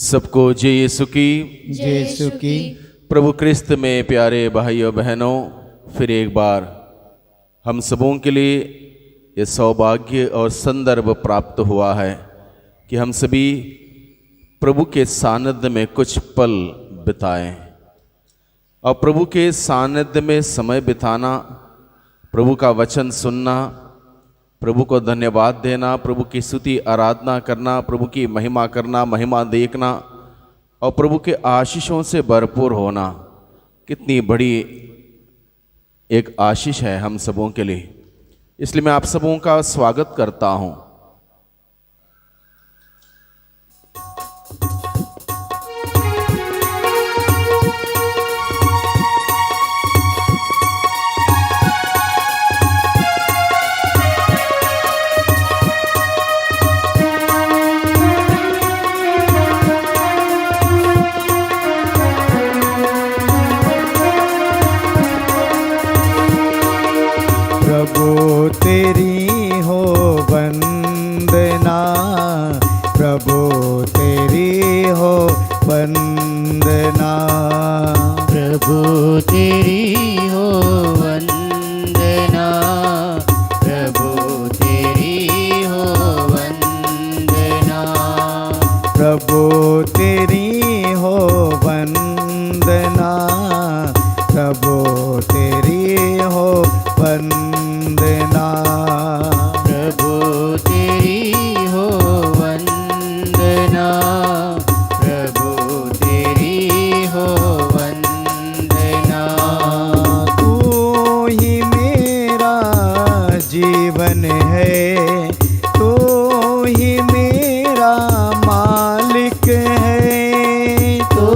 सबको जय यीशु की। जय यीशु की। प्रभु क्रिस्त में प्यारे भाइयों बहनों, फिर एक बार हम सबों के लिए ये सौभाग्य और संदर्भ प्राप्त हुआ है कि हम सभी प्रभु के सानिध्य में कुछ पल बिताएं। और प्रभु के सानिध्य में समय बिताना, प्रभु का वचन सुनना, प्रभु को धन्यवाद देना, प्रभु की स्तुति आराधना करना, प्रभु की महिमा करना, महिमा देखना और प्रभु के आशीषों से भरपूर होना कितनी बड़ी एक आशीष है हम सबों के लिए। इसलिए मैं आप सबों का स्वागत करता हूं। प्रभु तेरी हो वंदना, प्रभु तेरी हो वंदना, प्रभु तेरी हो वंदना, प्रभु तेरी हो वंदना, प्रभु तेरी हो वंदना, प्रभु तेरी हो वंदना, प्रभु तेरी हो वंदना, प्रभु तेरी हो वंदना। तू ही मेरा जीवन है, तू ही मेरा मालिक है, तो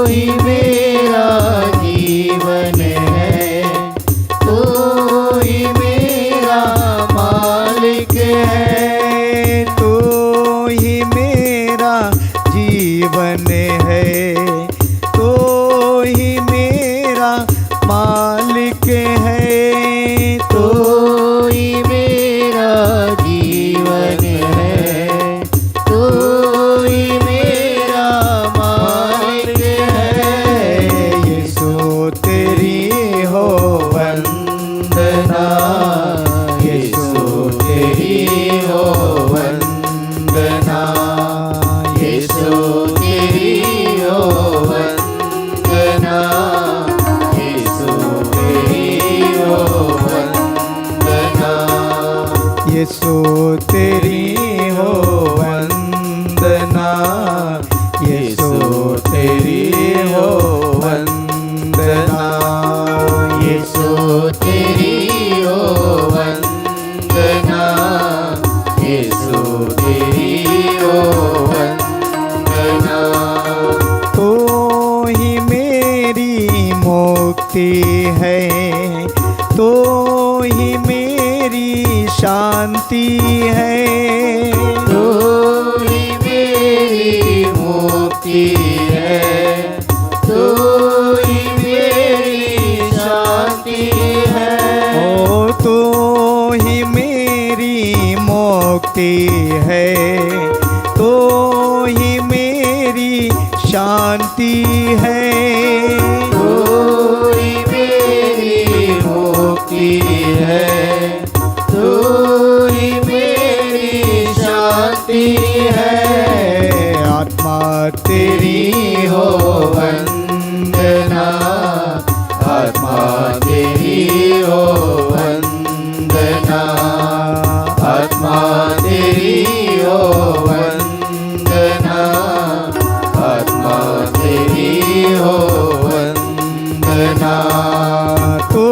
ही मेरा जीवन है, तो ही मेरा मालिक है, तो ही मेरा जीवन है, तो ही मेरा मालिक है, तो ही मेरा जीवन है, तो ही मेरा मालिक है। यीशु तेरी हो वंदना, यीशु तेरी हो वंदना, यीशु तेरी हो वंदना, यीशु तेरी हो वंदना, यीशु तेरी हो वंदना, यीशु तेरी हो वंदना, यीशु तेरी हो वंदना, यीशु तेरी हो वंदना। तो ही मेरी मुक्ति है, तो ही मेरी शांति है, तो ही मेरी मुक्ति है, तो ही मेरी शांति है, ओ तो ही मेरी मुक्ति है, तो ही मेरी शांति है, तो ही मेरी मुक्ति है, तो ही मेरी शांति है। आत्मा तेरी हो वंदना, आत्मा तेरी हो वंदना, आत्मा तेरी हो वंदना, आत्मा तेरी हो वंदना। तो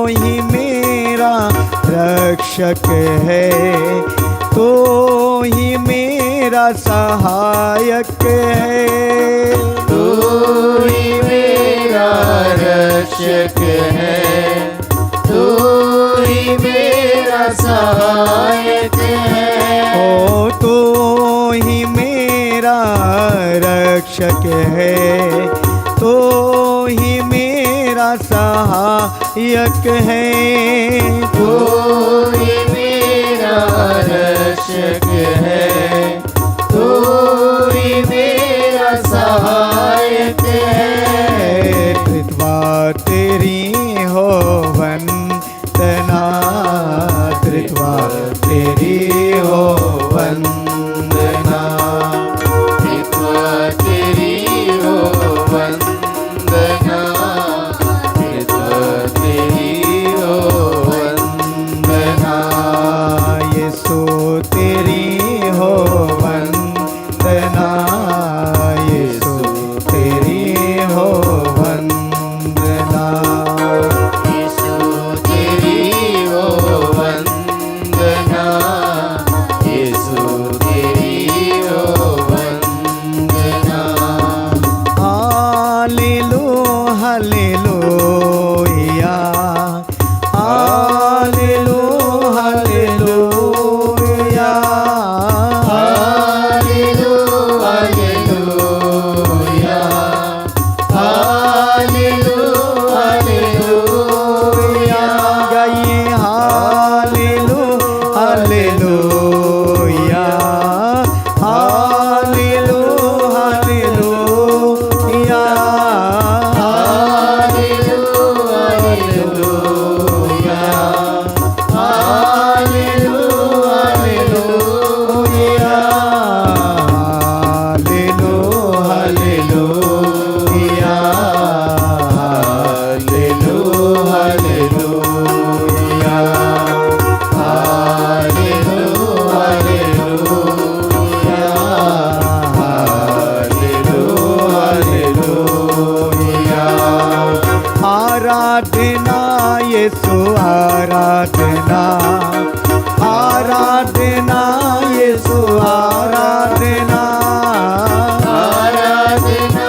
ही मेरा रक्षक है, तो ही मेरा सहायक है, तो ही मेरा रक्षक है, तो ही मेरा सहायक है, ओ तो ही मेरा रक्षक है, तो ही मेरा सहायक है, तो ही मेरा रक्षक है, तो ही मेरा हालेलुया हालेलुया हालेलुया गाइए हालेलुया हालेलुया हालेलुया आराधना यीशु आराधना आराधना यीशु आराधना आराधना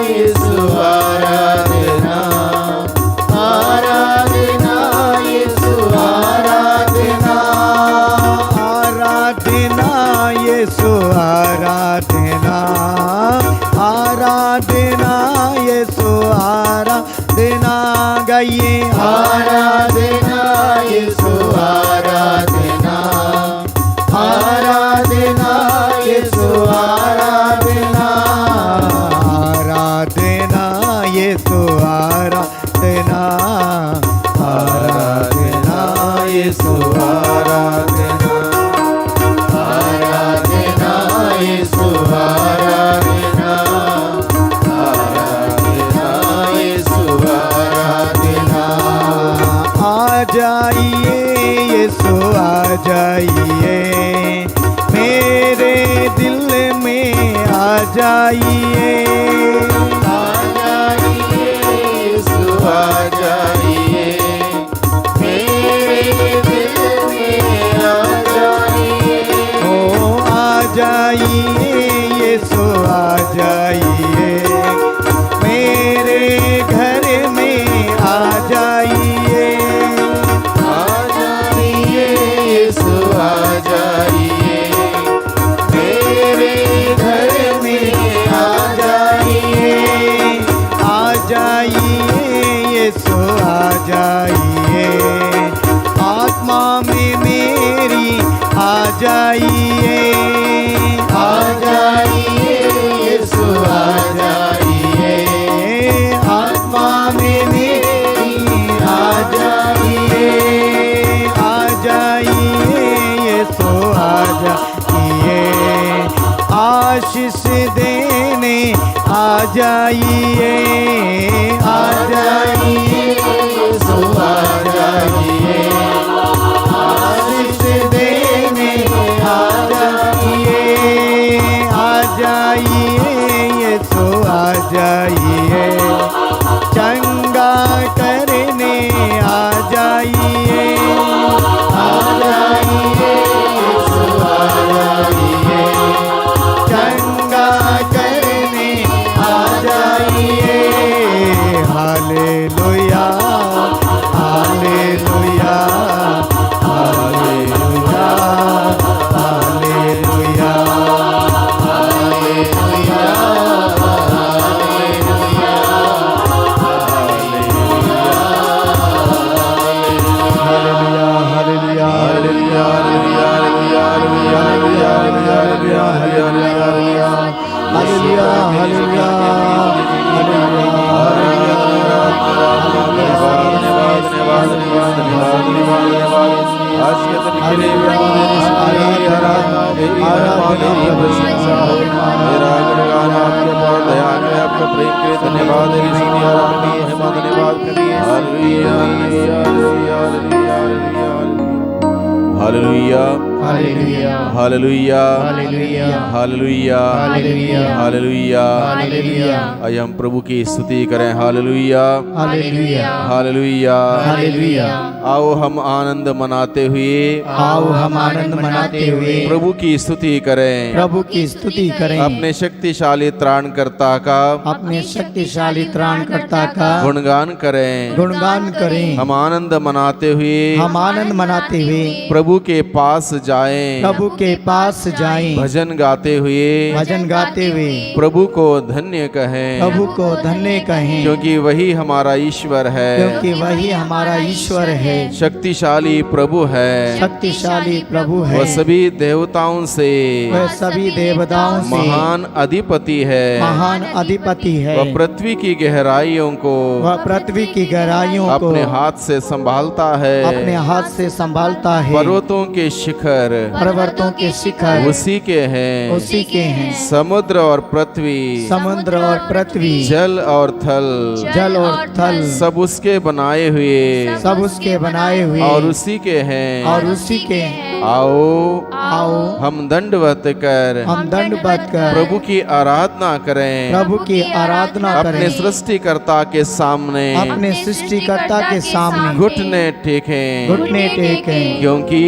यीशु आराधना आराधना यीशु आराधना आराधना यीशु आराधना आराधना यीशु आराधना गाइए आराधना यीशु आराधना आराधना यीशु आराधना आराधना यीशु आराधना आराधना यीशु आराधना आराधना यीशु आराधना आराधना यीशु आराधना आ जाइए यीशु आ जाइए मेरे दिल में आ जाइए आ जाइए यीशु आ जाइए मेरे दिल में आ जाइए ओ आ जाइए यीशु आ जाइए मेरे घर में आ जाइए आ जाइए यीशु आ जाइए मेरे घर में आ जाइए आ जाइए यीशु आ जाइए आत्मा में मेरी आ जाइए आ जाइए यीशु आ जाइए आत्मा में मेरी आ जाइए यीशु आ जाइए आशीष देने आ जाइए यीशु आ जाइए आशीष देने आ जाइए यीशु आ जाइए चंगा करने आ जाइए यीशु आ जाइए चंगा करने आ जाइए hallelujah hallelujah hallelujah hallelujah hallelujah. Hallelujah आइए हम प्रभु की स्तुति करें। Hallelujah hallelujah hallelujah hallelujah. आओ हम आनंद मनाते हुए आओ हम आनंद मनाते हुए प्रभु की स्तुति करें। प्रभु की स्तुति करें। अपने शक्तिशाली त्राणकर्ता का अपने शक्तिशाली त्राणकर्ता का गुणगान करें। गुणगान करें। हम आनंद मनाते हुए हम आनंद मनाते हुए प्रभु के पास जाएं। प्रभु के पास जाएं। भजन गाते हुए भजन गाते हुए प्रभु को धन्य कहें। प्रभु को धन्य कहें, क्योंकि वही हमारा ईश्वर है। क्योंकि वही हमारा ईश्वर है। शक्तिशाली प्रभु है। शक्तिशाली प्रभु है। वह सभी देवताओं से वह सभी देवताओं से महान अधिपति है। महान अधिपति है। वह पृथ्वी की गहराइयों को वह पृथ्वी की गहराइयों को अपने हाथ से संभालता है। अपने हाथ से संभालता है। पर्वतों के शिखर पर्वतों के शिखर उसी के हैं। उसी के हैं। समुद्र और पृथ्वी, समुद्र और पृथ्वी, जल और थल, जल और थल, सब उसके बनाए हुए सब उसके बनाए हुए और उसी के हैं। और उसी के हैं। आओ आओ हम दंडवत कर हम दंडवत कर प्रभु की आराधना करें। प्रभु की आराधना अपने करें। सृष्टिकर्ता के सामने अपने सृष्टिकर्ता के सामने घुटने टेकें। घुटने टेकें, क्योंकि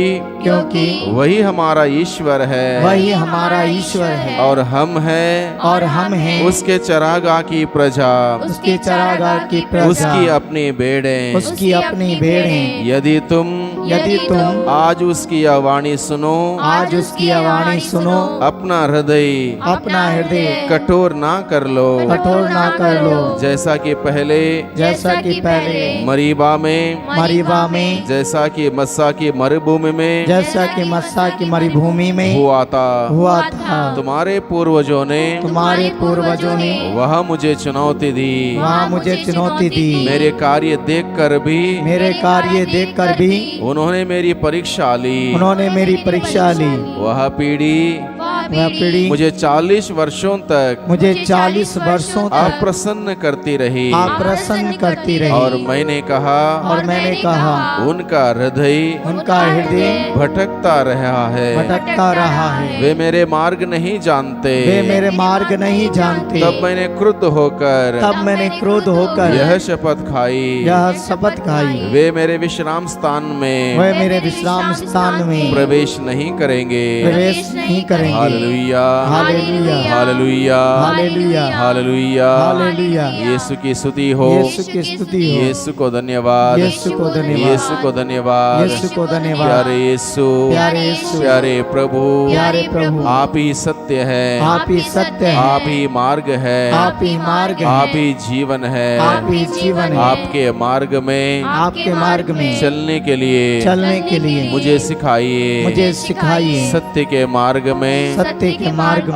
वही हमारा ईश्वर है। वही हमारा ईश्वर है और हम हैं और हम हैं उसके चरागाह की प्रजा, उसके चरागाह की प्रजा, उसकी अपनी भेड़ें। उसकी अपनी भेड़ें। यदि तुम आज उसकी वाणी सुनो, आज उसकी वाणी सुनो, अपना हृदय कठोर ना कर लो, कठोर ना कर लो, जैसा कि पहले मरीबा में, जैसा कि मस्सा की मरुभूमि में, जैसा कि मस्सा की मरुभूमि में हुआ था। तुम्हारे पूर्वजों ने वह मुझे चुनौती दी, मेरे कार्य देख कर भी उन्होंने मेरी परीक्षा ली। वह पीढ़ी मुझे 40 वर्षों तक अप्रसन्न करती रही। और मैंने कहा उनका हृदय भटकता रहा है। वे मेरे मार्ग नहीं जानते। तब मैंने क्रुद्ध होकर यह शपथ खाई, वे मेरे विश्राम स्थान में प्रवेश नहीं करेंगे। Hallelujah hallelujah hallelujah hallelujah. यीशु की स्तुति हो, यीशु को धन्यवाद, यीशु को धन्यवाद। प्यारे यीशु, प्यारे प्रभु, आप ही सत्य है, आप ही मार्ग है, आप ही जीवन है। आपके मार्ग में चलने के लिए मुझे सिखाइए। सत्य के मार्ग में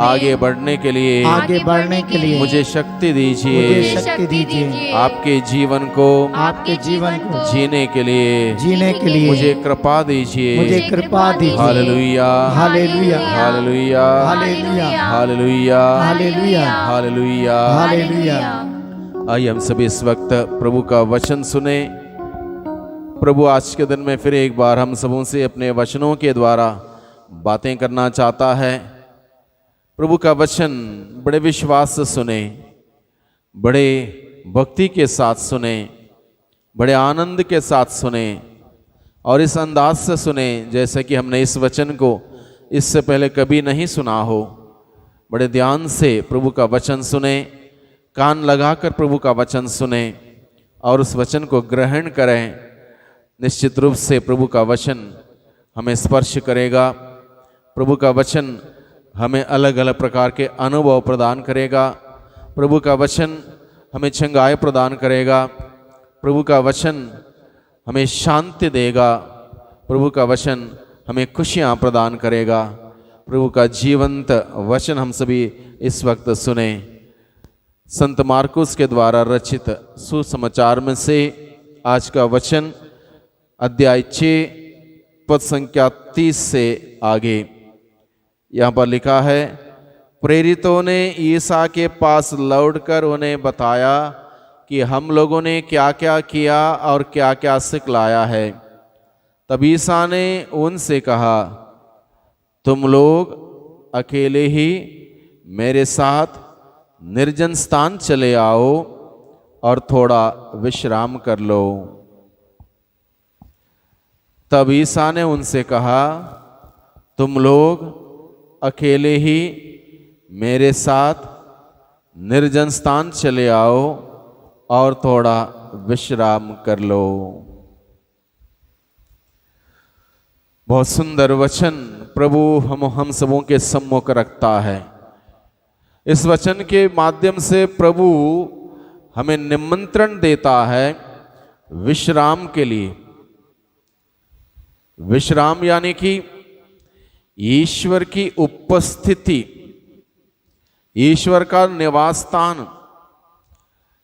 आगे बढ़ने के लिए मुझे शक्ति दीजिए। आपके जीवन को जीने के लिए मुझे कृपा दीजिए। Hallelujah hallelujah hallelujah hallelujah. आइए हम सभी इस वक्त प्रभु का वचन सुने। प्रभु आज के दिन में फिर एक बार हम सबों से अपने वचनों के द्वारा बातें करना चाहता है। प्रभु का वचन बड़े विश्वास से सुने, बड़े भक्ति के साथ सुने, बड़े आनंद के साथ सुने और इस अंदाज से सुने जैसे कि हमने इस वचन को इससे पहले कभी नहीं सुना हो। बड़े ध्यान से प्रभु का वचन सुने, कान लगाकर प्रभु का वचन सुने और उस वचन को ग्रहण करें। निश्चित रूप से प्रभु का वचन हमें स्पर्श करेगा। प्रभु का वचन हमें अलग अलग प्रकार के अनुभव प्रदान करेगा। प्रभु का वचन हमें चंगाई प्रदान करेगा। प्रभु का वचन हमें शांति देगा। प्रभु का वचन हमें खुशियाँ प्रदान करेगा। प्रभु का जीवंत वचन हम सभी इस वक्त सुने। संत मार्कुस के द्वारा रचित सुसमाचार में से आज का वचन अध्याय 6 पद संख्या 30 से आगे यहाँ पर लिखा है, प्रेरितों ने ईसा के पास लौटकर उन्हें बताया कि हम लोगों ने क्या क्या किया और क्या क्या सिखलाया है। तब ईसा ने उनसे कहा, तुम लोग अकेले ही मेरे साथ निर्जन स्थान चले आओ और थोड़ा विश्राम कर लो। तब ईसा ने उनसे कहा, तुम लोग अकेले ही मेरे साथ निर्जन स्थान चले आओ और थोड़ा विश्राम कर लो। बहुत सुंदर वचन प्रभु हम सबों के सम्मुख रखता है। इस वचन के माध्यम से प्रभु हमें निमंत्रण देता है विश्राम के लिए। विश्राम यानी कि ईश्वर की उपस्थिति, ईश्वर का निवास स्थान,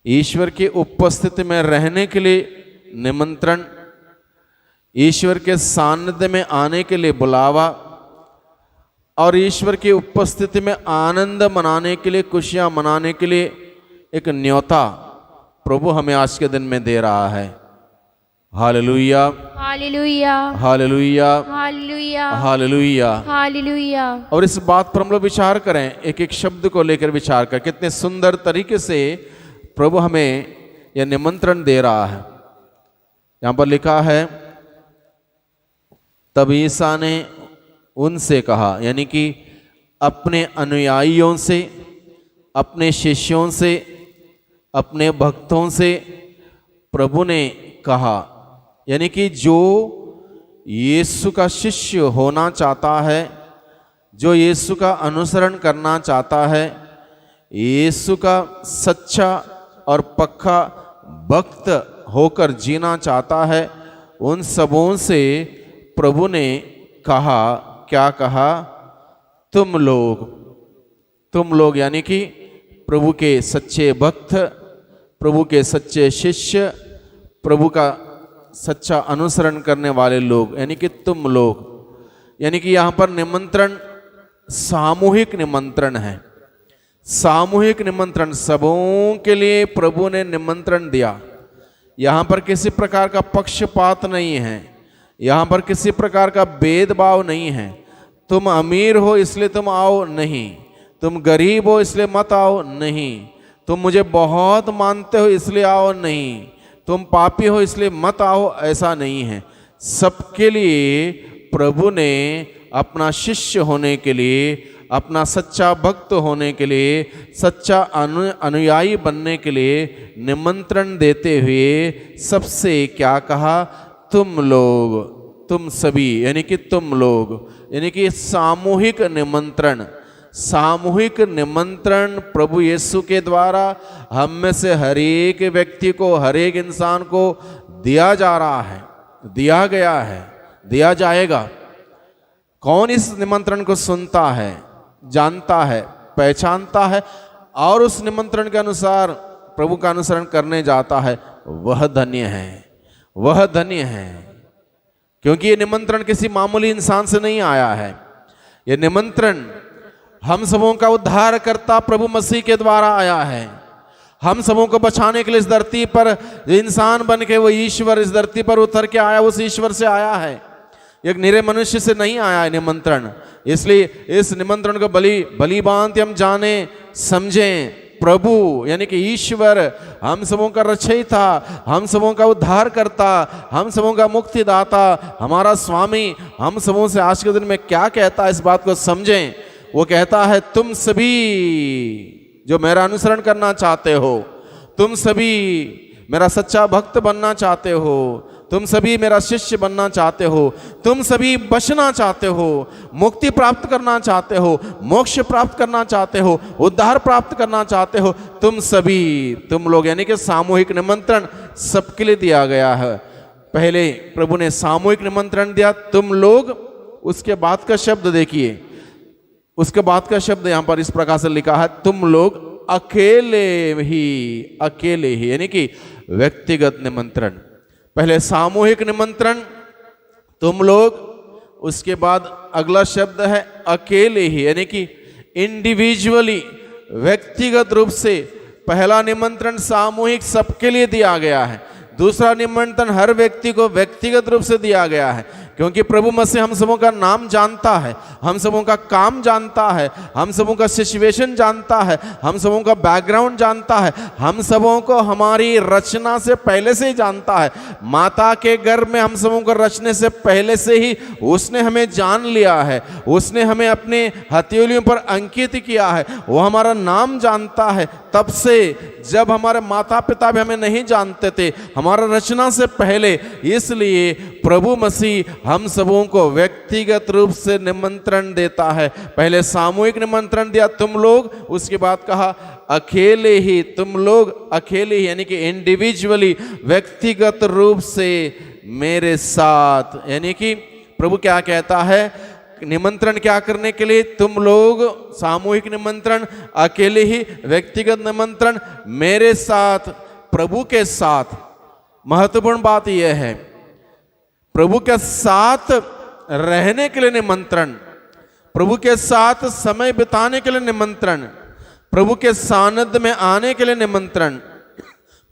ईश्वर की उपस्थिति में रहने के लिए निमंत्रण, ईश्वर के सानिध्य में आने के लिए बुलावा और ईश्वर की उपस्थिति में आनंद मनाने के लिए, खुशियां मनाने के लिए एक न्योता प्रभु हमें आज के दिन में दे रहा है। Hallelujah, hallelujah, hallelujah, hallelujah, hallelujah. Hallelujah. और इस बात पर हम लोग विचार करें, एक एक शब्द को लेकर विचार करें, कितने सुंदर तरीके से प्रभु हमें यह निमंत्रण दे रहा है। यहां पर लिखा है, तब ईसा ने उनसे कहा, यानी कि अपने अनुयायियों से, अपने शिष्यों से, अपने भक्तों से प्रभु ने कहा, यानी कि जो यीशु का शिष्य होना चाहता है, जो यीशु का अनुसरण करना चाहता है, यीशु का सच्चा और पक्का भक्त होकर जीना चाहता है, उन सबों से प्रभु ने कहा, क्या कहा? तुम लोग यानी कि प्रभु के सच्चे भक्त, प्रभु के सच्चे शिष्य, प्रभु का सच्चा अनुसरण करने वाले लोग, यानी कि तुम लोग, यानी कि यहाँ पर निमंत्रण सामूहिक निमंत्रण है। सामूहिक निमंत्रण सबों के लिए प्रभु ने निमंत्रण दिया। यहाँ पर किसी प्रकार का पक्षपात नहीं है, यहाँ पर किसी प्रकार का भेदभाव नहीं है। तुम अमीर हो इसलिए तुम आओ नहीं, तुम गरीब हो इसलिए मत आओ नहीं, तुम मुझे बहुत मानते हो इसलिए आओ नहीं, तुम पापी हो इसलिए मत आओ, ऐसा नहीं है। सबके लिए प्रभु ने अपना शिष्य होने के लिए, अपना सच्चा भक्त होने के लिए, सच्चा अनुयायी बनने के लिए निमंत्रण देते हुए सबसे क्या कहा? तुम लोग, तुम सभी, यानी कि तुम लोग, यानी कि सामूहिक निमंत्रण। सामूहिक निमंत्रण प्रभु यीशु के द्वारा हम में से हर एक व्यक्ति को, हर एक इंसान को दिया जा रहा है, दिया गया है, दिया जाएगा। कौन इस निमंत्रण को सुनता है, जानता है, पहचानता है और उस निमंत्रण के अनुसार प्रभु का अनुसरण करने जाता है, वह धन्य है, वह धन्य है। क्योंकि ये निमंत्रण किसी मामूली इंसान से नहीं आया है। ये निमंत्रण हम सबों का उद्धार करता प्रभु मसीह के द्वारा आया है। हम सबों को बचाने के लिए इस धरती पर इंसान बन के वो ईश्वर इस धरती पर उतर के आया, उस ईश्वर से आया है। एक निरे मनुष्य से नहीं आया है निमंत्रण। इसलिए इस निमंत्रण को भली भांति हम जाने समझें। प्रभु यानी कि ईश्वर हम सबों का रचयिता, हम सबों का उद्धार करता, हम सबों का मुक्तिदाता, हमारा स्वामी हम सबों से आज के दिन में क्या कहता है, इस बात को समझें। वो कहता है, तुम सभी जो मेरा अनुसरण करना चाहते हो, तुम सभी मेरा सच्चा भक्त बनना चाहते हो, तुम सभी मेरा शिष्य बनना चाहते हो, तुम सभी बचना चाहते हो, मुक्ति प्राप्त करना चाहते हो, मोक्ष प्राप्त करना चाहते हो, उद्धार प्राप्त करना चाहते हो, तुम सभी, तुम लोग, यानी कि सामूहिक निमंत्रण सबके लिए दिया गया है। पहले प्रभु ने सामूहिक निमंत्रण दिया, तुम लोग। उसके बाद का शब्द देखिए, उसके बाद का शब्द यहां पर इस प्रकार से लिखा है, तुम लोग अकेले ही, यानी कि व्यक्तिगत निमंत्रण। पहले सामूहिक निमंत्रण, तुम लोग, उसके बाद अगला शब्द है अकेले ही, यानी कि इंडिविजुअली, व्यक्तिगत रूप से। पहला निमंत्रण सामूहिक सबके लिए दिया गया है। दूसरा निमंत्रण हर व्यक्ति को व्यक्तिगत रूप से दिया गया है, क्योंकि प्रभु मसीह हम सबों का नाम जानता है, हम सबों का काम जानता है, हम सबों का सिचुएशन जानता है, हम सबों का बैकग्राउंड जानता है, हम सबों को हमारी रचना से पहले से ही जानता है। माता के गर्भ में हम सबों को रचने से पहले से ही उसने हमें जान लिया है, उसने हमें अपने हथेलियों पर अंकित किया है, वो हमारा नाम जानता है। तब से जब हमारे माता पिता भी हमें नहीं जानते थे, हमारा रचना से पहले, इसलिए प्रभु मसीह हम सबों को व्यक्तिगत रूप से निमंत्रण देता है। पहले सामूहिक निमंत्रण दिया तुम लोग, उसके बाद कहा अकेले ही, तुम लोग अकेले ही, यानी कि इंडिविजुअली, व्यक्तिगत रूप से मेरे साथ। यानी कि प्रभु क्या कहता है, निमंत्रण क्या करने के लिए, तुम लोग सामूहिक निमंत्रण, अकेले ही, व्यक्तिगत निमंत्रण, मेरे साथ, प्रभु के साथ। महत्वपूर्ण बात यह है, प्रभु के साथ रहने के लिए निमंत्रण, प्रभु के साथ समय बिताने के लिए निमंत्रण, प्रभु के सानिध्य में आने के लिए निमंत्रण,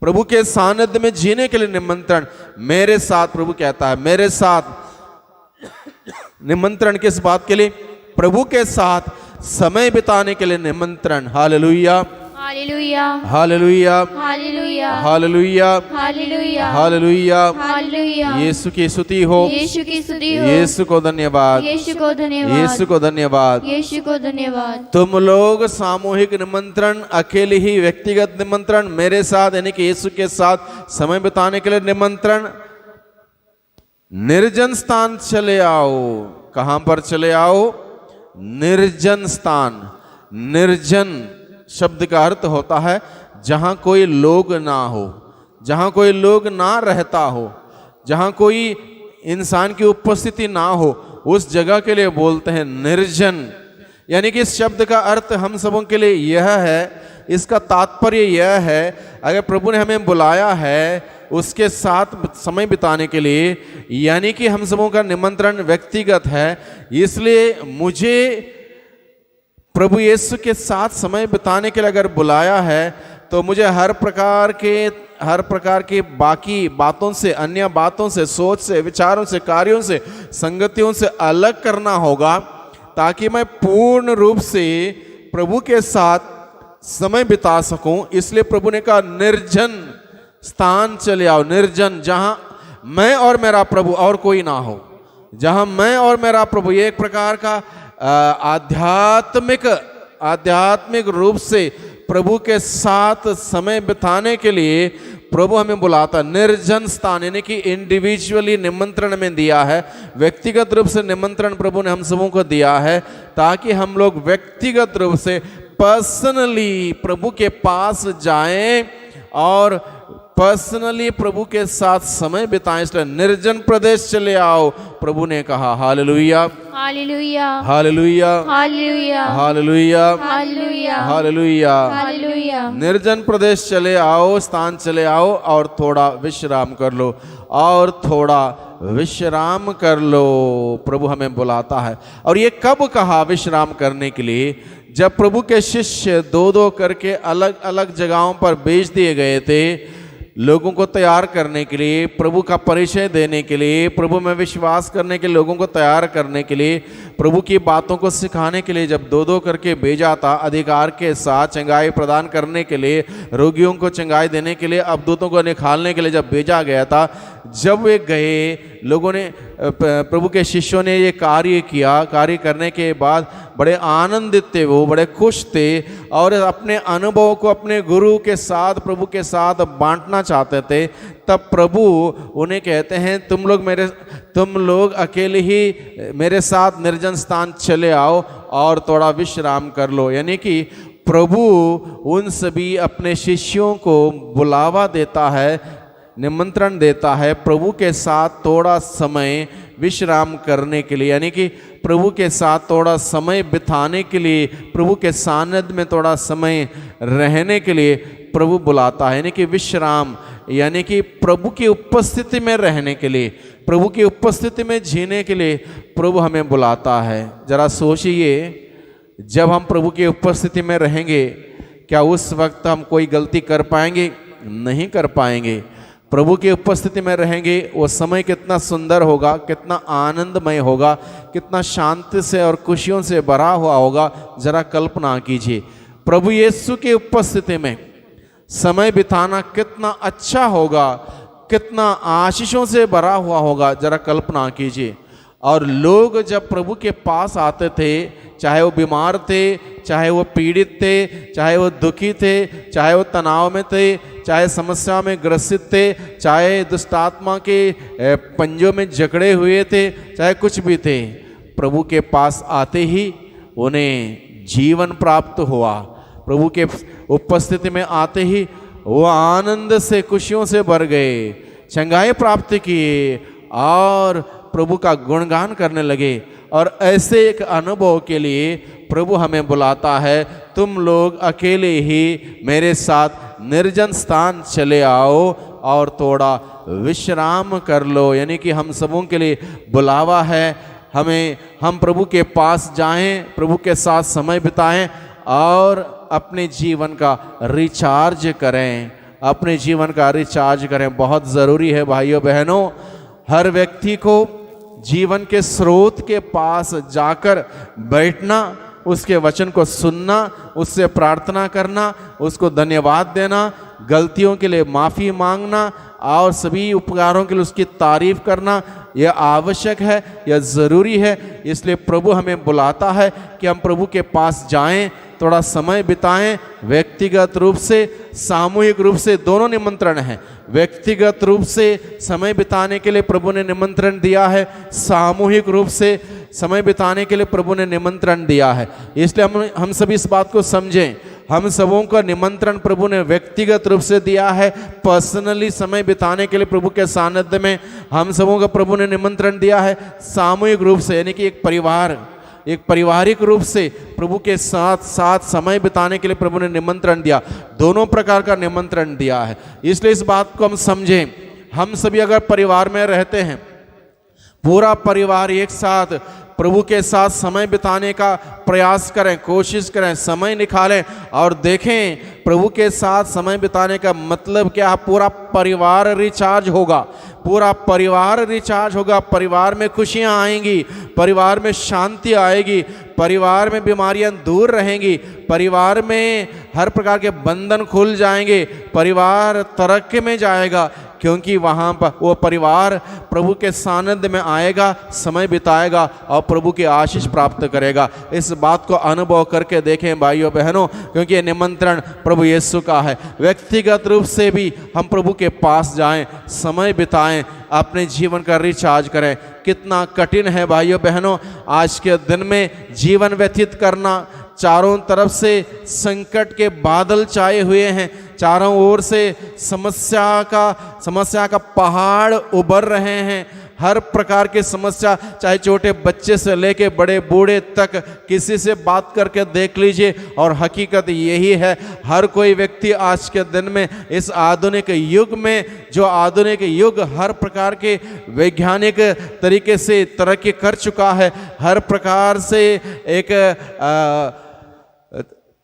प्रभु के सानिध्य में जीने के लिए निमंत्रण। मेरे साथ, प्रभु कहता है मेरे साथ। निमंत्रण किस बात के लिए, प्रभु के साथ समय बिताने के लिए निमंत्रण। Hallelujah, hallelujah, hallelujah, hallelujah, hallelujah, hallelujah, hallelujah. Hallelujah. यीशु की स्तुति हो, यीशु की स्तुति हो, यीशु को धन्यवाद, यीशु को धन्यवाद, यीशु को धन्यवाद। यीशु को धन्यवाद। तुम लोग सामूहिक निमंत्रण, अकेले ही, व्यक्तिगत निमंत्रण, मेरे साथ यानी कि यीशु के साथ समय बिताने के लिए निमंत्रण। निर्जन स्थान चले आओ। कहां पर चले आओ, निर्जन स्थान। निर्जन शब्द का अर्थ होता है जहां कोई लोग ना हो, जहां कोई लोग ना रहता हो, जहां कोई इंसान की उपस्थिति ना हो, उस जगह के लिए बोलते हैं निर्जन। यानी कि इस शब्द का अर्थ हम सबों के लिए यह है, इसका तात्पर्य यह है, अगर प्रभु ने हमें बुलाया है उसके साथ समय बिताने के लिए, यानी कि हम सबों का निमंत्रण व्यक्तिगत है, इसलिए मुझे प्रभु यीशु के साथ समय बिताने के लिए अगर बुलाया है तो मुझे हर प्रकार के बाकी बातों से, अन्य बातों से, सोच से, विचारों से, कार्यों से, संगतियों से अलग करना होगा, ताकि मैं पूर्ण रूप से प्रभु के साथ समय बिता सकूं। इसलिए प्रभु ने कहा निर्जन स्थान चले आओ। निर्जन, जहां मैं और मेरा प्रभु और कोई ना हो, जहां मैं और मेरा प्रभु, ये एक प्रकार का आध्यात्मिक रूप से प्रभु के साथ समय बिताने के लिए प्रभु हमें बुलाता। निर्जन स्थान यानी कि इंडिविजुअली निमंत्रण में दिया है, व्यक्तिगत रूप से निमंत्रण प्रभु ने हम सबों को दिया है, ताकि हम लोग व्यक्तिगत रूप से पर्सनली प्रभु के पास जाएं और पर्सनली प्रभु के साथ समय बिताएं। इसलिए निर्जन प्रदेश चले आओ, प्रभु ने कहा। Hallelujah, hallelujah, hallelujah, hallelujah, hallelujah, hallelujah, hallelujah. Hallelujah. निर्जन प्रदेश चले आओ, स्थान चले आओ और थोड़ा विश्राम कर लो, और थोड़ा विश्राम कर लो। प्रभु हमें बुलाता है। और ये कब कहा विश्राम करने के लिए, जब प्रभु के शिष्य दो दो करके अलग अलग जगहों पर भेज दिए गए थे, लोगों को तैयार करने के लिए, प्रभु का परिचय देने के लिए, प्रभु में विश्वास करने के लोगों को तैयार करने के लिए, प्रभु की बातों को सिखाने के लिए जब दो दो करके भेजा था, अधिकार के साथ चंगाई प्रदान करने के लिए, रोगियों को चंगाई देने के लिए, अबदूतों को निकालने के लिए जब भेजा गया था, जब वे गए, लोगों ने, प्रभु के शिष्यों ने ये कार्य किया। कार्य करने के बाद बड़े आनंदित थे, वो बड़े खुश थे और अपने अनुभव को अपने गुरु के साथ, प्रभु के साथ बांटना चाहते थे। तब प्रभु उन्हें कहते हैं तुम लोग अकेले ही मेरे साथ निर्जन स्थान चले आओ और थोड़ा विश्राम कर लो। यानी कि प्रभु उन सभी अपने शिष्यों को बुलावा देता है, निमंत्रण देता है प्रभु के साथ थोड़ा समय विश्राम करने के लिए, यानी कि प्रभु के साथ थोड़ा समय बिताने के लिए, प्रभु के सानिध्य में थोड़ा समय रहने के लिए प्रभु बुलाता है। यानी कि विश्राम, यानी कि प्रभु की उपस्थिति में रहने के लिए, प्रभु की उपस्थिति में जीने के लिए प्रभु हमें बुलाता है। जरा सोचिए, जब हम प्रभु की उपस्थिति में रहेंगे, क्या उस वक्त हम कोई गलती कर पाएंगे? नहीं कर पाएंगे। प्रभु की उपस्थिति में रहेंगे, वो समय कितना सुंदर होगा, कितना आनंदमय होगा, कितना शांति से और खुशियों से भरा हुआ होगा। जरा कल्पना कीजिए, प्रभु यीशु की उपस्थिति में समय बिताना कितना अच्छा होगा, कितना आशीषों से भरा हुआ होगा। जरा कल्पना कीजिए। और लोग जब प्रभु के पास आते थे, चाहे वो बीमार थे, चाहे वो पीड़ित थे, चाहे वो दुखी थे, चाहे वो तनाव में थे, चाहे समस्या में ग्रसित थे, चाहे दुष्टात्मा के पंजों में जकड़े हुए थे, चाहे कुछ भी थे, प्रभु के पास आते ही उन्हें जीवन प्राप्त हुआ। प्रभु के उपस्थिति में आते ही वो आनंद से, खुशियों से भर गए, चंगाई प्राप्त किए और प्रभु का गुणगान करने लगे। और ऐसे एक अनुभव के लिए प्रभु हमें बुलाता है, तुम लोग अकेले ही मेरे साथ निर्जन स्थान चले आओ और थोड़ा विश्राम कर लो। यानी कि हम सबों के लिए बुलावा है, हम प्रभु के पास जाएं, प्रभु के साथ समय बिताएं और अपने जीवन का रिचार्ज करें, अपने जीवन का रिचार्ज करें। बहुत ज़रूरी है भाइयों बहनों, हर व्यक्ति को जीवन के स्रोत के पास जाकर बैठना, उसके वचन को सुनना, उससे प्रार्थना करना, उसको धन्यवाद देना, गलतियों के लिए माफ़ी मांगना और सभी उपकारों के लिए उसकी तारीफ करना, यह आवश्यक है, यह ज़रूरी है। इसलिए प्रभु हमें बुलाता है कि हम प्रभु के पास जाएं, थोड़ा समय बिताएं। व्यक्तिगत रूप से, सामूहिक रूप से, दोनों निमंत्रण हैं। व्यक्तिगत रूप से समय बिताने के लिए प्रभु ने निमंत्रण दिया है, सामूहिक रूप से समय बिताने के लिए प्रभु ने निमंत्रण दिया है। इसलिए हम सभी इस बात को समझें, हम सबों का निमंत्रण प्रभु ने व्यक्तिगत रूप से दिया है, पर्सनली समय बिताने के लिए प्रभु के सानिध्य में हम सबों का प्रभु ने निमंत्रण दिया है। सामूहिक रूप से यानी कि एक पारिवारिक रूप से प्रभु के साथ समय बिताने के लिए प्रभु ने निमंत्रण दिया। दोनों प्रकार का निमंत्रण दिया है। इसलिए इस बात को हम समझें, हम सभी अगर परिवार में रहते हैं, पूरा परिवार एक साथ प्रभु के साथ समय बिताने का प्रयास करें, कोशिश करें, समय निकालें और देखें प्रभु के साथ समय बिताने का मतलब क्या है। पूरा परिवार रिचार्ज होगा, पूरा परिवार रिचार्ज होगा। परिवार में खुशियां आएंगी, परिवार में शांति आएगी, परिवार में बीमारियां दूर रहेंगी, परिवार में हर प्रकार के बंधन खुल जाएंगे, परिवार तरक्की में जाएगा, क्योंकि वहाँ पर वो परिवार प्रभु के सानिध्य में आएगा, समय बिताएगा और प्रभु की आशीष प्राप्त करेगा। इस बात को अनुभव करके देखें भाइयों बहनों, क्योंकि ये निमंत्रण प्रभु यीशु का है। व्यक्तिगत रूप से भी हम प्रभु के पास जाएं, समय बिताएं, अपने जीवन का रिचार्ज करें। कितना कठिन है भाइयों बहनों आज के दिन में जीवन व्यतीत करना। चारों तरफ से संकट के बादल छाए हुए हैं, चारों ओर से समस्या का पहाड़ उभर रहे हैं। हर प्रकार की समस्या, चाहे छोटे बच्चे से लेके बड़े बूढ़े तक, किसी से बात करके देख लीजिए और हकीकत यही है, हर कोई व्यक्ति आज के दिन में इस आधुनिक युग में, जो आधुनिक युग हर प्रकार के वैज्ञानिक तरीके से तरक्की कर चुका है, हर प्रकार से एक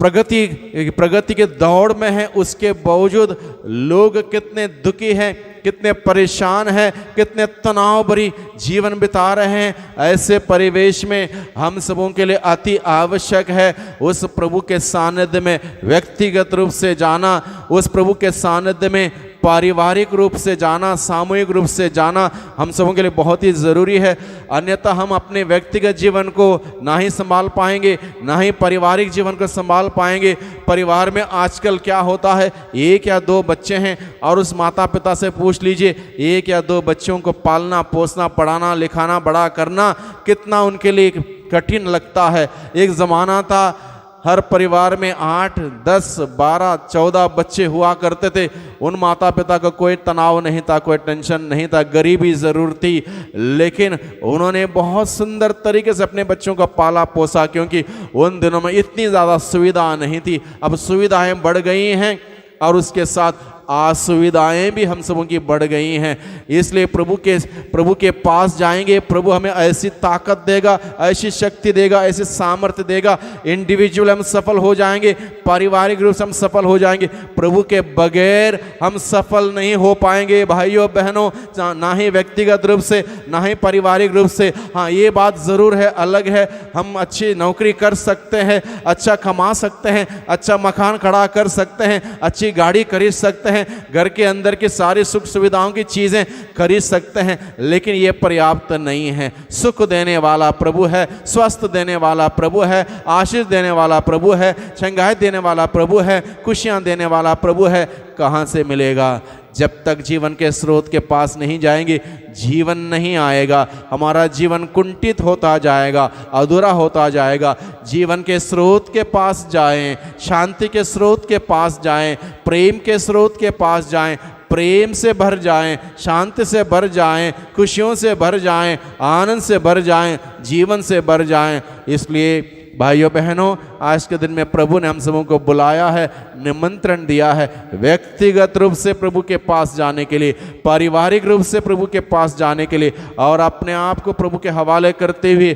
प्रगति के दौड़ में है, उसके बावजूद लोग कितने दुखी हैं, कितने परेशान हैं, कितने तनाव भरी जीवन बिता रहे हैं। ऐसे परिवेश में हम सबों के लिए अति आवश्यक है उस प्रभु के सानिध्य में व्यक्तिगत रूप से जाना, उस प्रभु के सानिध्य में पारिवारिक रूप से जाना, सामूहिक रूप से जाना हम सबों के लिए बहुत ही ज़रूरी है। अन्यथा हम अपने व्यक्तिगत जीवन को ना ही संभाल पाएंगे, ना ही पारिवारिक जीवन को संभाल पाएंगे। परिवार में आजकल क्या होता है, एक या दो बच्चे हैं और उस माता पिता से पूछ लीजिए, एक या दो बच्चों को पालना, पोसना, पढ़ाना, लिखाना, बड़ा करना कितना उनके लिए कठिन लगता है। एक ज़माना था हर परिवार में 8, 10, 12, 14 बच्चे हुआ करते थे। उन माता पिता का कोई तनाव नहीं था, कोई टेंशन नहीं था, गरीबी ज़रूर थी, लेकिन उन्होंने बहुत सुंदर तरीके से अपने बच्चों को पाला पोसा, क्योंकि उन दिनों में इतनी ज़्यादा सुविधा नहीं थी। अब सुविधाएं बढ़ गई हैं और उसके साथ असुविधाएं भी हम सबों की बढ़ गई हैं। इसलिए प्रभु के पास जाएंगे, प्रभु हमें ऐसी ताकत देगा, ऐसी शक्ति देगा, ऐसी सामर्थ्य देगा। इंडिविजुअल हम सफल हो जाएंगे, पारिवारिक रूप से हम सफल हो जाएंगे। प्रभु के बगैर हम सफल नहीं हो पाएंगे भाइयों बहनों, ना ही व्यक्तिगत रूप से ना ही पारिवारिक रूप से। हाँ, ये बात ज़रूर है, अलग है, हम अच्छी नौकरी कर सकते हैं, अच्छा कमा सकते हैं, अच्छा मकान खड़ा कर सकते हैं, अच्छी गाड़ी खरीद सकते हैं, घर के अंदर की सारी सुख सुविधाओं की चीज़ें खरीद सकते हैं, लेकिन ये पर्याप्त नहीं है। सुख देने वाला प्रभु है, स्वस्थ देने वाला प्रभु है, आशीष देने वाला प्रभु है, शंगाई देने वाला प्रभु है, खुशियाँ देने वाला प्रभु है। कहाँ से मिलेगा? जब तक जीवन के स्रोत के पास नहीं जाएंगे, जीवन नहीं आएगा। हमारा जीवन कुंठित होता जाएगा, अधूरा होता जाएगा। जीवन के स्रोत के पास जाएं, शांति के स्रोत के पास जाएं, प्रेम के स्रोत के पास जाएं, प्रेम से भर जाएं, शांति से भर जाएं, खुशियों से भर जाएं, आनंद से भर जाएं, जीवन से भर जाएं। इसलिए भाइयों बहनों, आज के दिन में प्रभु ने हम सबों को बुलाया है, निमंत्रण दिया है व्यक्तिगत रूप से प्रभु के पास जाने के लिए, पारिवारिक रूप से प्रभु के पास जाने के लिए, और अपने आप को प्रभु के हवाले करते हुए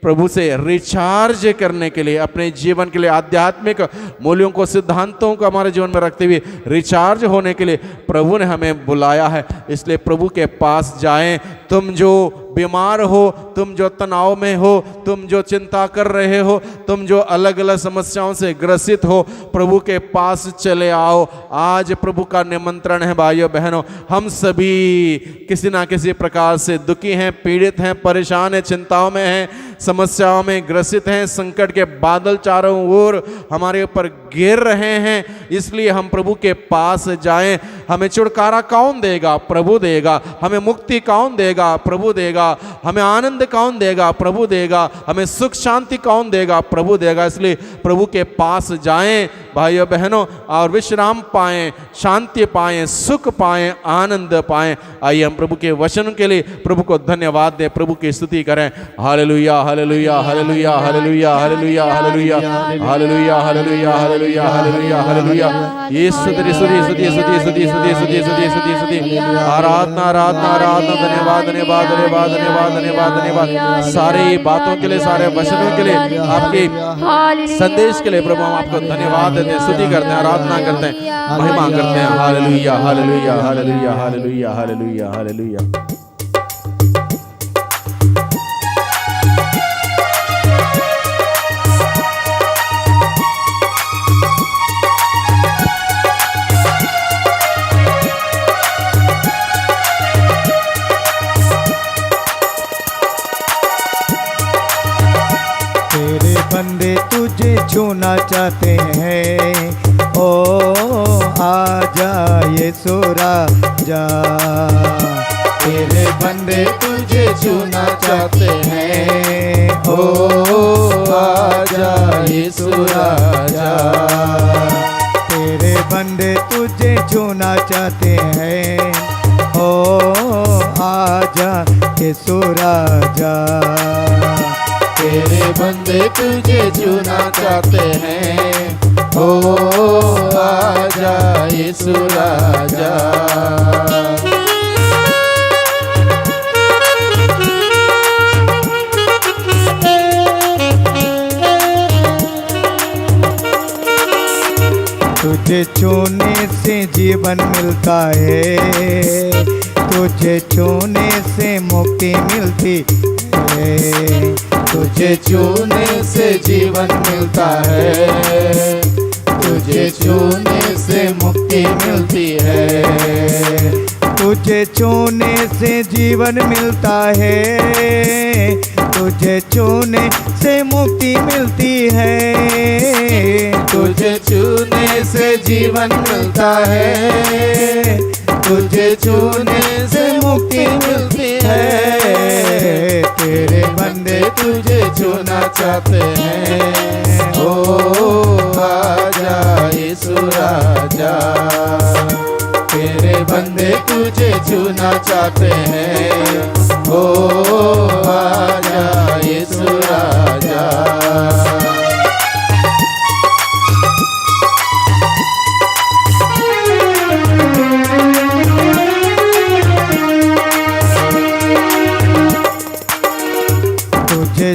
प्रभु से रिचार्ज करने के लिए, अपने जीवन के लिए आध्यात्मिक मूल्यों को, सिद्धांतों को हमारे जीवन में रखते हुए रिचार्ज होने के लिए प्रभु ने हमें बुलाया है। इसलिए प्रभु के पास जाएं। तुम जो बीमार हो, तुम जो तनाव में हो, तुम जो चिंता कर रहे हो, तुम जो अलग अलग समस्याओं से ग्रसित हो, प्रभु के पास चले आओ। आज प्रभु का निमंत्रण है भाइयों बहनों। हम सभी किसी ना किसी प्रकार से दुखी हैं, पीड़ित हैं, परेशान हैं, चिंताओं में हैं, समस्याओं में ग्रसित हैं। संकट के बादल चारों ओर हमारे ऊपर गिर रहे हैं। इसलिए हम प्रभु के पास जाएं। हमें छुटकारा कौन देगा? प्रभु देगा। हमें मुक्ति कौन देगा? प्रभु देगा। हमें आनंद कौन देगा? प्रभु देगा। हमें सुख शांति कौन देगा? प्रभु देगा। इसलिए प्रभु के पास जाएं भाइयों बहनों, और विश्राम पाएं, शांति पाएं, सुख पाएं, आनंद पाएं। आइए हम प्रभु के वचन के लिए प्रभु को धन्यवाद दें, प्रभु की स्तुति करें। Hallelujah, hallelujah, hallelujah, hallelujah, hallelujah, hallelujah, hallelujah, hallelujah, hallelujah, hallelujah, hallelujah. ये स्तुति स्तुति स्तुति स्तुति स्तुति स्तुति स्तुति स्तुति स्तुति स्तुति, आराधना आराधना आराधना, धन्यवाद धन्यवाद धन्यवाद धन्यवाद धन्यवाद धन्यवाद। सारी बातों के लिए, सारे वचनों के लिए, आपके संदेश के लिए प्रभु हम आपको धन्यवाद देते हैं, स्तुति करते हैं, आराधना करते हैं, महिमा करते हैं। Hallelujah, hallelujah, hallelujah, hallelujah, hallelujah, hallelujah. बंदे तुझे छूना चाहते हैं, ओ आजा यीशु राजा। तेरे बंदे तुझे छूना चाहते हैं, ओ आजा यीशु राजा। तेरे बंदे तुझे छूना चाहते हैं, ओ आजा यीशु राजा। तेरे बंदे तुझे छूना चाहते हैं, ओ आजा यीशु राजा। तुझे छूने से जीवन मिलता है, तुझे छूने से मुक्ति मिलती है। तुझे छूने से जीवन मिलता है, तुझे छूने से मुक्ति मिलती है। तुझे छूने से जीवन मिलता है, तुझे छूने से मुक्ति मिलती है। तुझे छूने से जीवन मिलता है, तुझे छूने से मुक्ति मिलती है। तेरे बंदे तुझे छूना चाहते हैं, ओ आजा यीशु राजा। तेरे बंदे तुझे छूना चाहते हैं, ओ आजा यीशु राजा।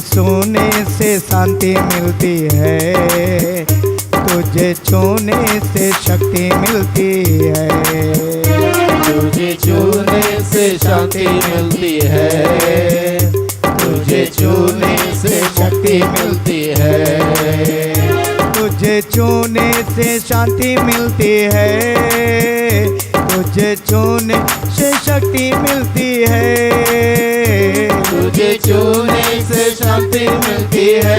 छूने से शांति मिलती है, तुझे छूने से शक्ति मिलती है, तुझे छूने से शांति मिलती है, तुझे छूने से शक्ति मिलती है, तुझे छूने से शांति मिलती है, तुझे छूने से शक्ति मिलती है, तुझे छूने से शांति मिलती है,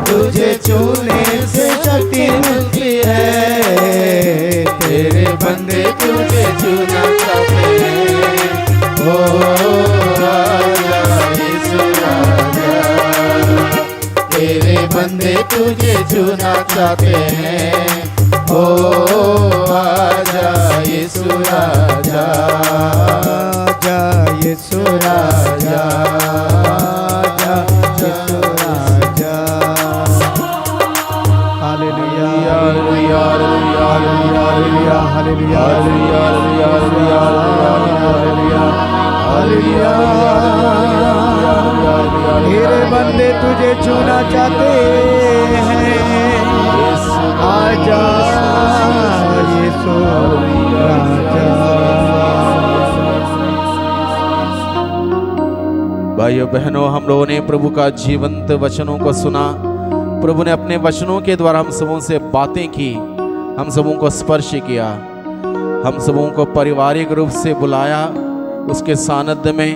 तुझे छूने से शक्ति मिलती है। तेरे बंदे तुझे छूना चाहते हैं, ओ राजा यीशु राजा। तेरे बंदे तुझे छूना चाहते हैं, ओ आजा यीशु राजा, आजा यीशु राजा, आजा यीशु राजा। Hallelujah hallelujah hallelujah hallelujah hallelujah hallelujah hallelujah hallelujah. तेरे बंदे तुझे छूना चाहते हैं, आजा यीशु राजा। भाइयों बहनों, हम लोगों ने प्रभु का जीवंत वचनों को सुना। प्रभु ने अपने वचनों के द्वारा हम सबों से बातें की, हम सबों को स्पर्श किया, हम सबों को पारिवारिक रूप से बुलाया, उसके सानिध्य में,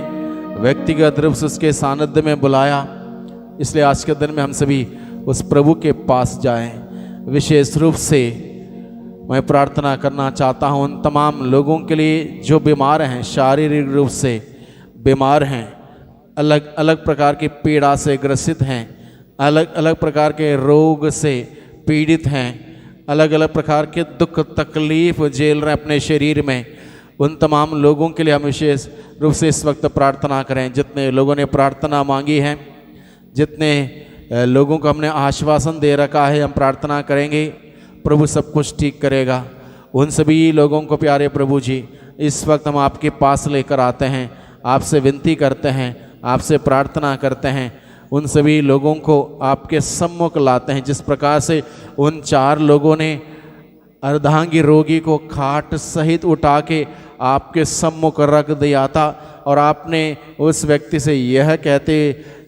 व्यक्तिगत रूप से उसके सानिध्य में बुलाया। इसलिए आज के दिन में हम सभी उस प्रभु के पास जाएं। विशेष रूप से मैं प्रार्थना करना चाहता हूं उन तमाम लोगों के लिए जो बीमार हैं, शारीरिक रूप से बीमार हैं, अलग अलग प्रकार की पीड़ा से ग्रसित हैं, अलग अलग प्रकार के रोग से पीड़ित हैं, अलग अलग प्रकार के दुख तकलीफ झेल रहे हैं अपने शरीर में। उन तमाम लोगों के लिए हम विशेष रूप से इस वक्त प्रार्थना करें। जितने लोगों ने प्रार्थना मांगी है, जितने लोगों को हमने आश्वासन दे रखा है, हम प्रार्थना करेंगे प्रभु सब कुछ ठीक करेगा। उन सभी लोगों को प्यारे प्रभु जी इस वक्त हम आपके पास लेकर आते हैं, आपसे विनती करते हैं, आपसे प्रार्थना करते हैं। उन सभी लोगों को आपके सम्मुख लाते हैं, जिस प्रकार से उन 4 लोगों ने अर्धांगी रोगी को खाट सहित उठा के आपके सम्मुख रख दिया था और आपने उस व्यक्ति से यह कहते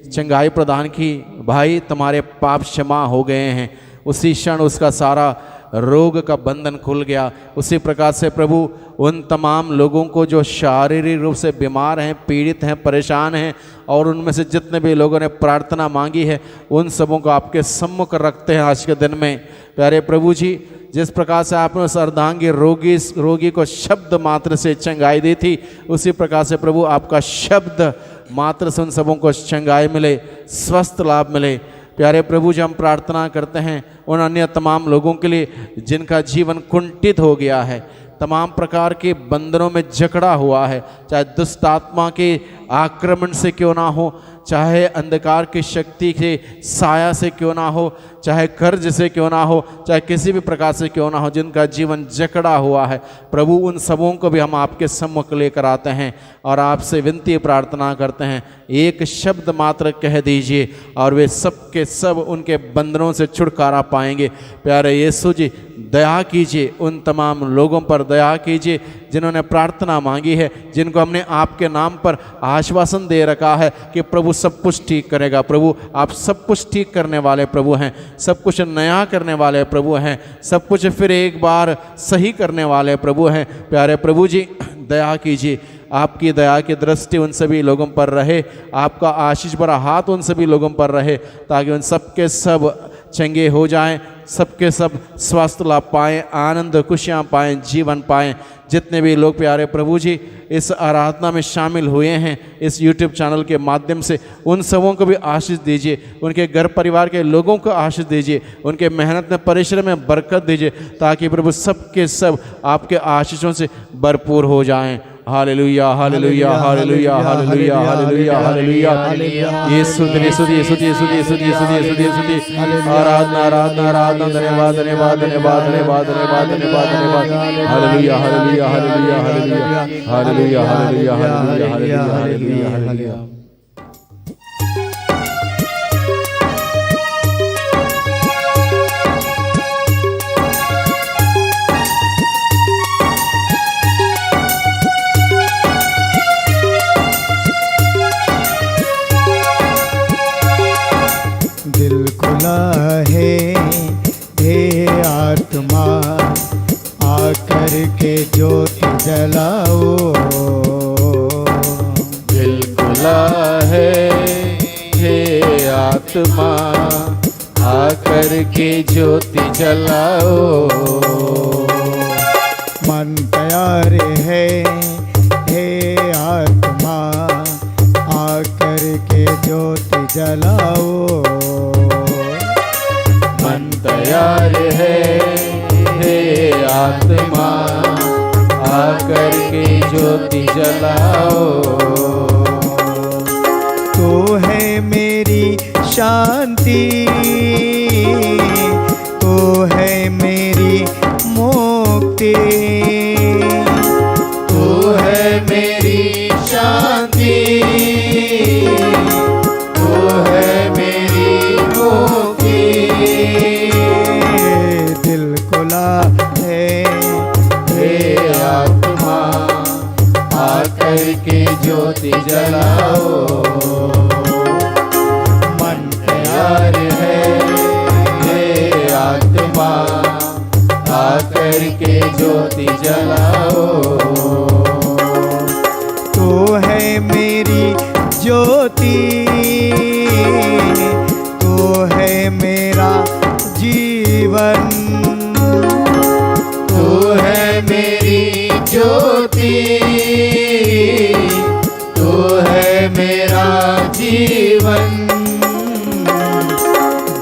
चंगाई प्रदान की, भाई तुम्हारे पाप क्षमा हो गए हैं। उसी क्षण उसका सारा रोग का बंधन खुल गया। उसी प्रकार से प्रभु उन तमाम लोगों को जो शारीरिक रूप से बीमार हैं, पीड़ित हैं, परेशान हैं, और उनमें से जितने भी लोगों ने प्रार्थना मांगी है, उन सबों को आपके सम्मुख रखते हैं आज के दिन में। प्यारे प्रभु जी, जिस प्रकार से आपने उस अर्धांगी रोगी को शब्द मात्र से चंगाई दी थी, उसी प्रकार से प्रभु आपका शब्द मात्र से उन सबों को चंगाई मिले, स्वस्थ लाभ मिले। प्यारे प्रभु जी, हम प्रार्थना करते हैं उन अन्य तमाम लोगों के लिए जिनका जीवन कुंठित हो गया है, तमाम प्रकार के बंधनों में जकड़ा हुआ है, चाहे दुष्ट आत्मा के आक्रमण से क्यों ना हो, चाहे अंधकार की शक्ति के साया से क्यों ना हो, चाहे कर्ज से क्यों ना हो, चाहे किसी भी प्रकार से क्यों ना हो, जिनका जीवन जकड़ा हुआ है, प्रभु उन सबों को भी हम आपके सम्मुख लेकर आते हैं और आपसे विनती प्रार्थना करते हैं, एक शब्द मात्र कह दीजिए और वे सब के सब उनके बंधनों से छुटकारा पाएंगे। प्यारे यीशु जी, दया कीजिए, उन तमाम लोगों पर दया कीजिए जिन्होंने प्रार्थना मांगी है, जिनको हमने आपके नाम पर आश्वासन दे रखा है कि प्रभु सब कुछ ठीक करेगा। प्रभु आप सब कुछ ठीक करने वाले प्रभु हैं, सब कुछ नया करने वाले प्रभु हैं, सब कुछ फिर एक बार सही करने वाले प्रभु हैं। प्यारे प्रभु जी, दया कीजिए, आपकी दया की दृष्टि उन सभी लोगों पर रहे, आपका आशीष भरा हाथ उन सभी लोगों पर रहे, ताकि उन सबके सब चंगे हो जाएं, सबके सब स्वास्थ्य लाभ पाएँ, आनंद खुशियाँ पाएँ, जीवन पाएँ। जितने भी लोग प्यारे प्रभु जी इस आराधना में शामिल हुए हैं इस YouTube चैनल के माध्यम से, उन सबों को भी आशीष दीजिए, उनके घर परिवार के लोगों को आशीष दीजिए, उनके मेहनत में परिश्रम में बरकत दीजिए, ताकि प्रभु सबके सब आपके आशीषों से भरपूर हो जाएं। Hallelujah hallelujah hallelujah hallelujah hallelujah hallelujah. यीशु यीशु यीशु यीशु यीशु यीशु यीशु यीशु आराधना आराधना आराधना, धन्यवाद धन्यवाद धन्यवाद धन्यवाद धन्यवाद धन्यवाद धन्यवाद। Hallelujah hallelujah hallelujah hallelujah hallelujah hallelujah hallelujah hallelujah hallelujah hallelujah. आत्मा आकर के ज्योति जलाओ। मन तैयार है हे आत्मा आकर के ज्योति जलाओ। मन तैयार है हे आत्मा आकर के ज्योति जलाओ। तू है मेरी शांति, तू है मेरी मुक्ति, तू है मेरी शांति, तू है मेरी मुक्ति। दिल खुला है हे आत्मा आकर के ज्योति जलाओ। मन तैयार है हे आत्मा आकर के ज्योति जलाओ। तू है मेरी ज्योति, तू है मेरा जीवन, तू है मेरी ज्योति, तू है मेरा जीवन।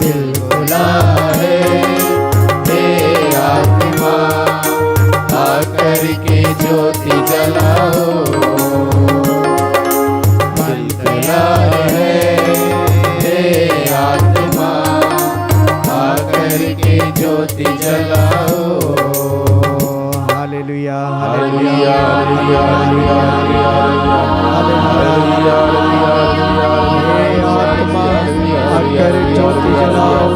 दिल खुला है हे आत्मा आकर के ज्योति जलाओ। मन तैयार है हे आत्मा आकर के ज्योति जलाओ। Hallelujah hallelujah hallelujah hallelujah hallelujah आकर ज्योति जलाओ।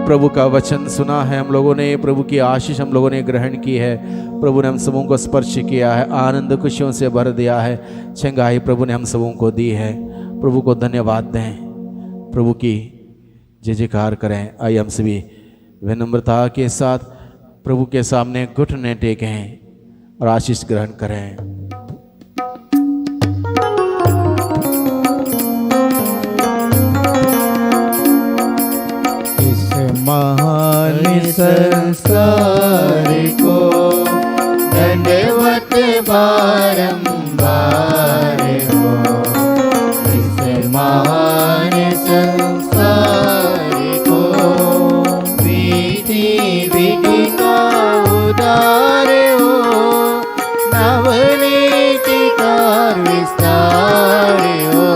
प्रभु का वचन सुना है हम लोगों ने, प्रभु की आशीष हम लोगों ने ग्रहण की है। प्रभु ने हम सबों को स्पर्श किया है, आनंद खुशियों से भर दिया है। चंगाई प्रभु ने हम सबों को दी है। प्रभु को धन्यवाद दें, प्रभु की जय जयकार करें। आइए हम सभी विनम्रता के साथ प्रभु के सामने घुटने टेकें और आशीष ग्रहण करें। इस महान संसार को दंडवत बारंबार हो। इस महान संसार को विधि विधि का उदार हो। नवनीति का विस्तार हो।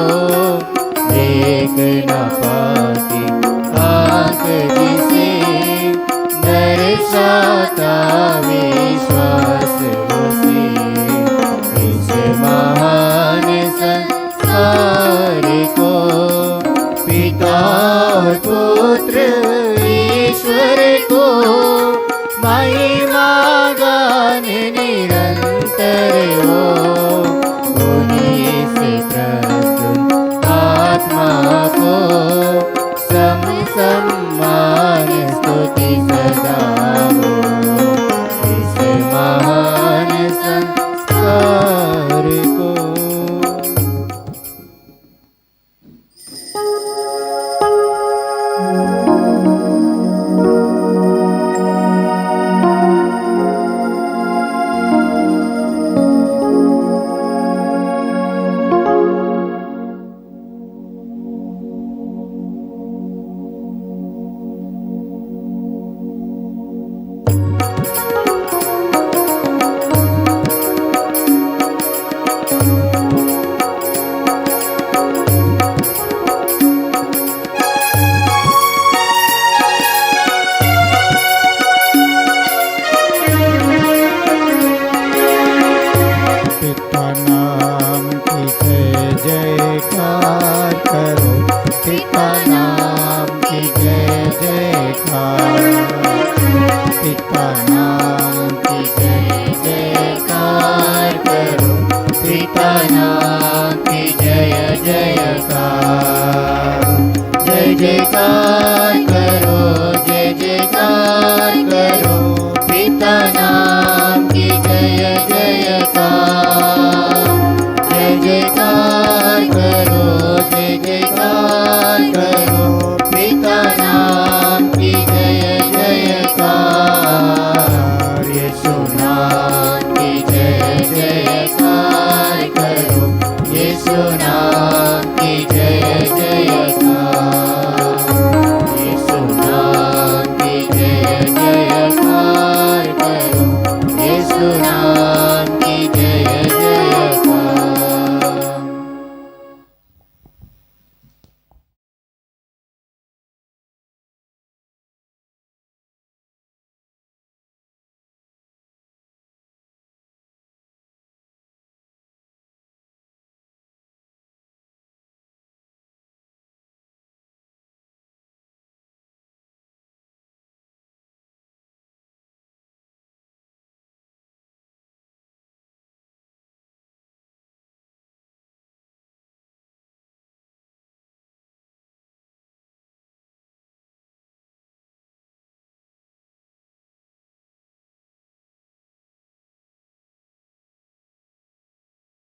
देख न पाती आँख जिसे दर्शाता विश्वास उसे। इस महान संसार को पिता और पुत्र ईश्वर को महिमा गान निरंतर हो। उन्हीं से प्रस्तुत आत्मा को सम्मान स्तुति सदा हो। इस महान संस्कार को पिता नाम की जय जयकार करो। पिता नाम की जय जयकार। पिता नाम की जय जयकार करो। पिता नाम की जय यीशु नाम